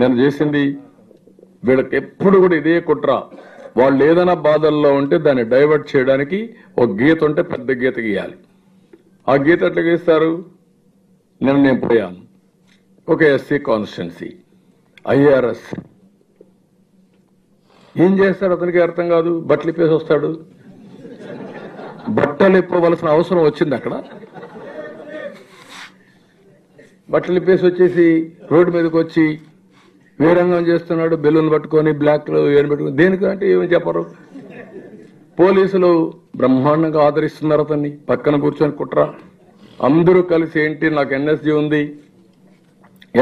నేను చేసింది వీళ్ళకి ఎప్పుడు కూడా ఇదే కుట్ర. వాళ్ళు ఏదైనా బాధల్లో ఉంటే దాన్ని డైవర్ట్ చేయడానికి ఒక గీత ఉంటే పెద్ద గీత గీయాలి. ఆ గీత ఎట్లా గీస్తారు? నేను పోయాను ఒక ఎస్సీ కాన్స్టిట్యున్సీ, ఐఆర్ఎస్ ఏం చేస్తాడు అతనికి అర్థం కాదు. బట్టలు ఇప్పేసి వస్తాడు. బట్టలు ఇప్పవలసిన అవసరం వచ్చింది అక్కడ. బట్టలు ఇప్పేసి వచ్చేసి రోడ్డు మీదకి వచ్చి వీరంగం చేస్తున్నాడు. బెలూన్ పట్టుకొని బ్లాక్ లో ఏం పెట్టుకుని దేనికంటే ఏమని చెప్పరు. పోలీసులు బ్రహ్మాండంగా ఆదరిస్తున్నారు అతన్ని. పక్కన కూర్చొని కుట్ర. అందరూ కలిసి ఏంటి, నాకు ఎన్ఎస్జీ ఉంది,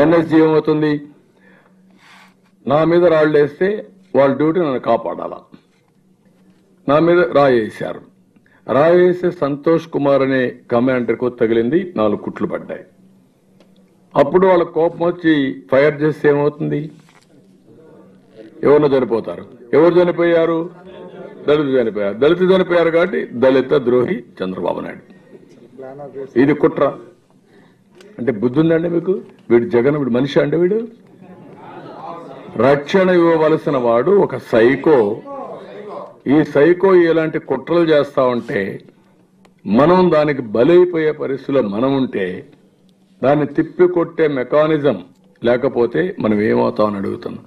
ఎన్ఎస్జీ ఏమవుతుంది, నా మీద రాళ్ళు వేస్తే వాళ్ళ డ్యూటీ నన్ను కాపాడాల. నా మీద రాయేశారు. రాయేస్తే సంతోష్ కుమార్ అనే కమాండర్కు తగిలింది. 4 కుట్లు పడ్డాయి. అప్పుడు వాళ్ళ కోపం వచ్చి ఫైర్ చేస్తే ఏమవుతుంది? ఎవరినో చనిపోతారు. ఎవరు చనిపోయారు? దళితులు చనిపోయారు. దళితులు చనిపోయారు కాబట్టి దళిత ద్రోహి చంద్రబాబు నాయుడు. ఇది కుట్ర. అంటే బుద్ధి ఉందండి మీకు? వీడు జగన్, వీడు మనిషి అంటే వీడు రక్షణ ఇవ్వవలసిన వాడు ఒక సైకో. ఈ సైకో ఇలాంటి కుట్రలు చేస్తా ఉంటే మనం దానికి బలైపోయే పరిస్థితిలో మనం ఉంటే దాన్ని తిప్పికొట్టే మెకానిజం లేకపోతే మనం ఏమవుతామని అడుగుతున్నాం.